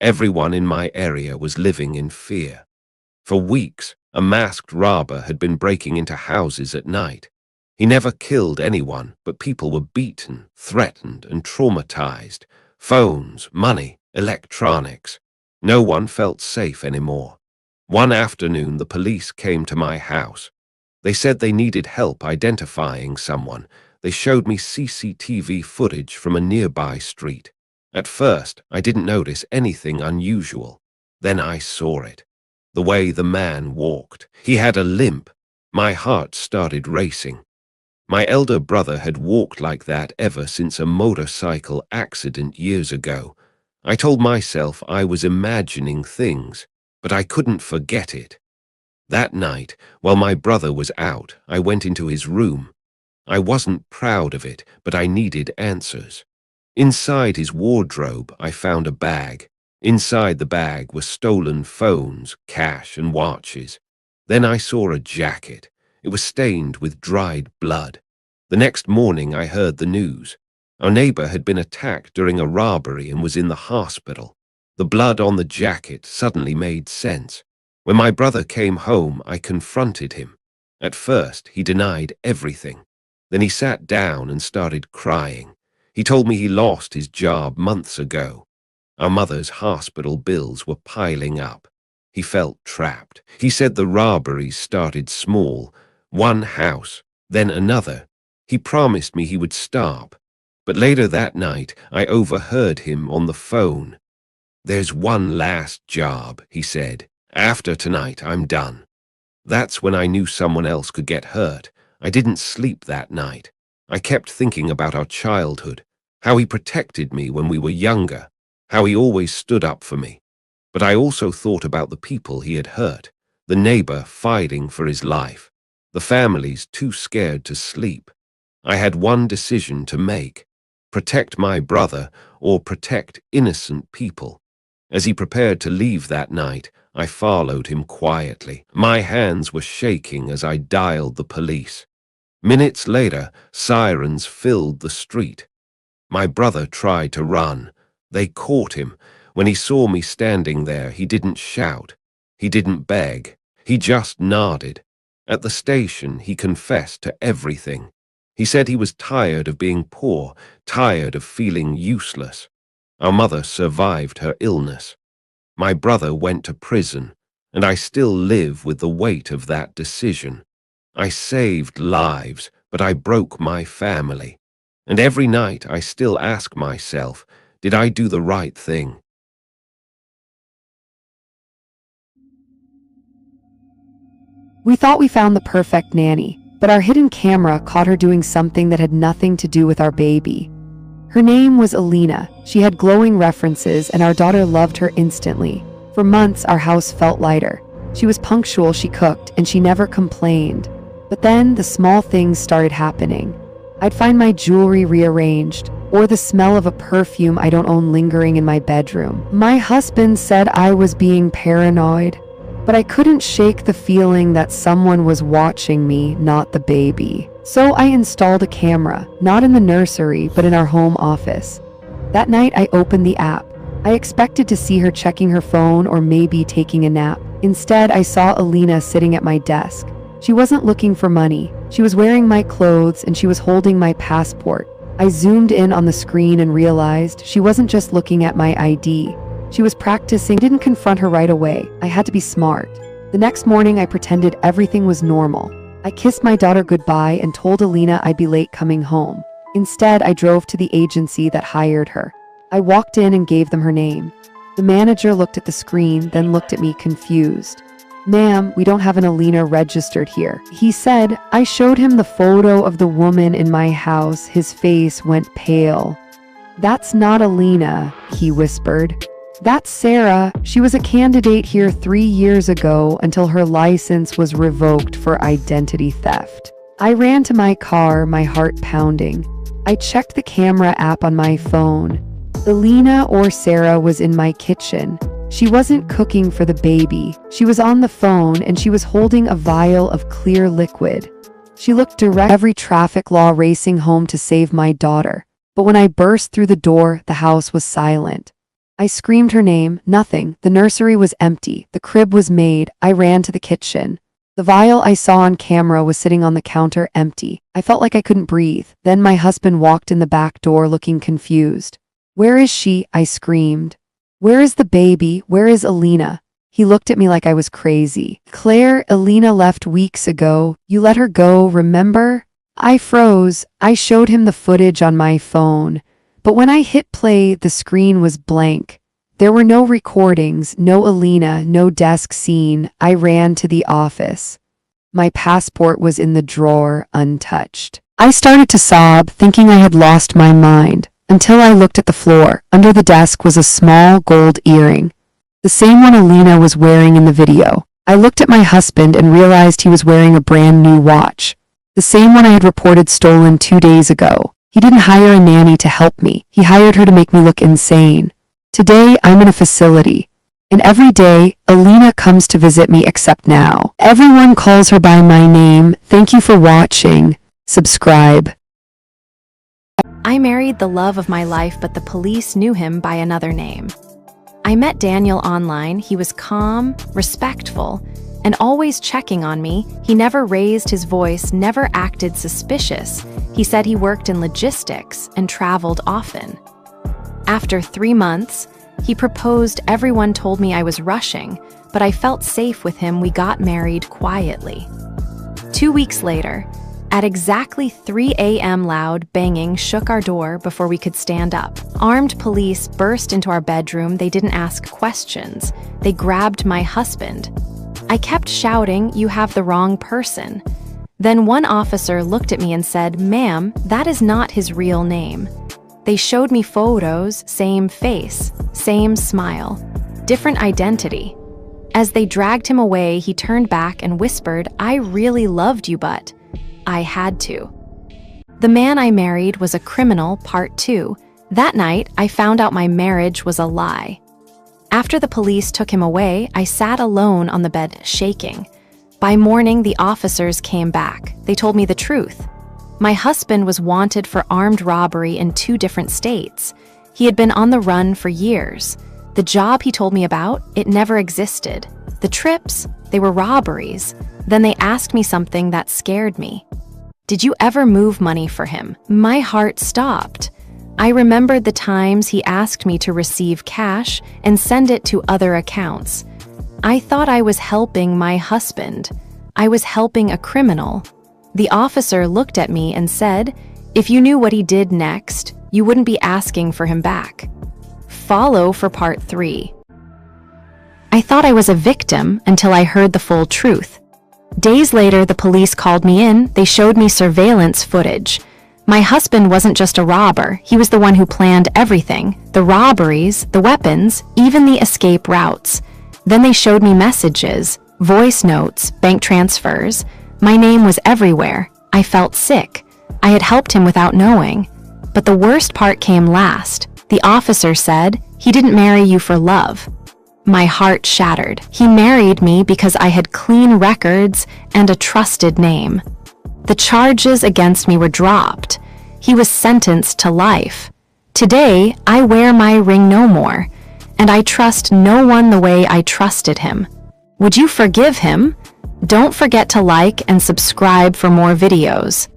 Everyone in my area was living in fear. For weeks, a masked robber had been breaking into houses at night. He never killed anyone, but people were beaten, threatened, and traumatized. Phones, money, electronics. No one felt safe anymore. One afternoon, the police came to my house. They said they needed help identifying someone. They showed me CCTV footage from a nearby street. At first, I didn't notice anything unusual. Then I saw it. The way the man walked. He had a limp. My heart started racing. My elder brother had walked like that ever since a motorcycle accident years ago. I told myself I was imagining things, but I couldn't forget it. That night, while my brother was out, I went into his room. I wasn't proud of it, but I needed answers. Inside his wardrobe, I found a bag. Inside the bag were stolen phones, cash, and watches. Then I saw a jacket. It was stained with dried blood. The next morning, I heard the news. Our neighbor had been attacked during a robbery and was in the hospital. The blood on the jacket suddenly made sense. When my brother came home, I confronted him. At first, he denied everything. Then he sat down and started crying. He told me he lost his job months ago. Our mother's hospital bills were piling up. He felt trapped. He said the robberies started small, one house, then another. He promised me he would stop. But later that night, I overheard him on the phone. "There's one last job," he said. "After tonight, I'm done." That's when I knew someone else could get hurt. I didn't sleep that night. I kept thinking about our childhood, how he protected me when we were younger, how he always stood up for me. But I also thought about the people he had hurt, the neighbor fighting for his life, the families too scared to sleep. I had one decision to make: protect my brother or protect innocent people. As he prepared to leave that night, I followed him quietly. My hands were shaking as I dialed the police. Minutes later, sirens filled the street. My brother tried to run. They caught him. When he saw me standing there, he didn't shout. He didn't beg. He just nodded. At the station, he confessed to everything. He said he was tired of being poor, tired of feeling useless. Our mother survived her illness. My brother went to prison, and I still live with the weight of that decision. I saved lives, but I broke my family. And every night I still ask myself, did I do the right thing? We thought we found the perfect nanny, but our hidden camera caught her doing something that had nothing to do with our baby. Her name was Alina. She had glowing references, and our daughter loved her instantly. For months, our house felt lighter. She was punctual, she cooked, and she never complained. But then the small things started happening. I'd find my jewelry rearranged, or the smell of a perfume I don't own lingering in my bedroom. My husband said I was being paranoid, but I couldn't shake the feeling that someone was watching me, not the baby. So I installed a camera, not in the nursery, but in our home office. That night I opened the app. I expected to see her checking her phone or maybe taking a nap. Instead, I saw Alina sitting at my desk. She wasn't looking for money. She was wearing my clothes and she was holding my passport. I zoomed in on the screen and realized she wasn't just looking at my ID. She was practicing. I didn't confront her right away. I had to be smart. The next morning, I pretended everything was normal. I kissed my daughter goodbye and told Alina I'd be late coming home. Instead, I drove to the agency that hired her. I walked in and gave them her name. The manager looked at the screen, then looked at me confused. "Ma'am, we don't have an Alina registered here," he said. I showed him the photo of the woman in my house. His face went pale. "That's not Alina," he whispered. "That's Sarah. She was a candidate here 3 years ago until her license was revoked for identity theft." I ran to my car, my heart pounding. I checked the camera app on my phone. Alina or Sarah was in my kitchen. She wasn't cooking for the baby. She was on the phone and she was holding a vial of clear liquid. She looked direct. Every traffic law racing home to save my daughter. But when I burst through the door, the house was silent. I screamed her name. Nothing. The nursery was empty. The crib was made. I ran to the kitchen. The vial I saw on camera was sitting on the counter, empty. I felt like I couldn't breathe. Then my husband walked in the back door looking confused. "Where is she?" I screamed. "Where is the baby? Where is Alina?" He looked at me like I was crazy. "Claire, Alina left weeks ago. You let her go, remember?" I froze. I showed him the footage on my phone. But when I hit play, the screen was blank. There were no recordings, no Alina, no desk scene. I ran to the office. My passport was in the drawer, untouched. I started to sob, thinking I had lost my mind, until I looked at the floor. Under the desk was a small gold earring, the same one Alina was wearing in the video. I looked at my husband and realized he was wearing a brand new watch, the same one I had reported stolen 2 days ago. He didn't hire a nanny to help me. He hired her to make me look insane. Today, I'm in a facility, and every day, Alina comes to visit me except now. Everyone calls her by my name. Thank you for watching. Subscribe. I married the love of my life, but the police knew him by another name. I met Daniel online. He was calm, respectful, and always checking on me. He never raised his voice, never acted suspicious. He said he worked in logistics and traveled often. After 3 months, he proposed. Everyone told me I was rushing, but I felt safe with him. We got married quietly. 2 weeks later, at exactly 3 a.m., loud banging shook our door before we could stand up. Armed police burst into our bedroom. They didn't ask questions. They grabbed my husband. I kept shouting, "You have the wrong person." Then one officer looked at me and said, "Ma'am, that is not his real name." They showed me photos, same face, same smile, different identity. As they dragged him away, he turned back and whispered, "I really loved you, but I had to." The man I married was a criminal, part 2. That night, I found out my marriage was a lie. After the police took him away, I sat alone on the bed, shaking. By morning, the officers came back. They told me the truth. My husband was wanted for armed robbery in 2 different states. He had been on the run for years. The job he told me about, it never existed. The trips, they were robberies. Then they asked me something that scared me. "Did you ever move money for him?" My heart stopped. I remembered the times he asked me to receive cash and send it to other accounts. I thought I was helping my husband. I was helping a criminal. The officer looked at me and said, "If you knew what he did next, you wouldn't be asking for him back." Follow for part 3. I thought I was a victim until I heard the full truth. Days later, the police called me in. They showed me surveillance footage. My husband wasn't just a robber. He was the one who planned everything. The robberies, the weapons, even the escape routes. Then they showed me messages, voice notes, bank transfers. My name was everywhere. I felt sick. I had helped him without knowing. But the worst part came last. The officer said, "He didn't marry you for love." My heart shattered. He married me because I had clean records and a trusted name. The charges against me were dropped. He was sentenced to life. Today, I wear my ring no more, and I trust no one the way I trusted him. Would you forgive him? Don't forget to like and subscribe for more videos.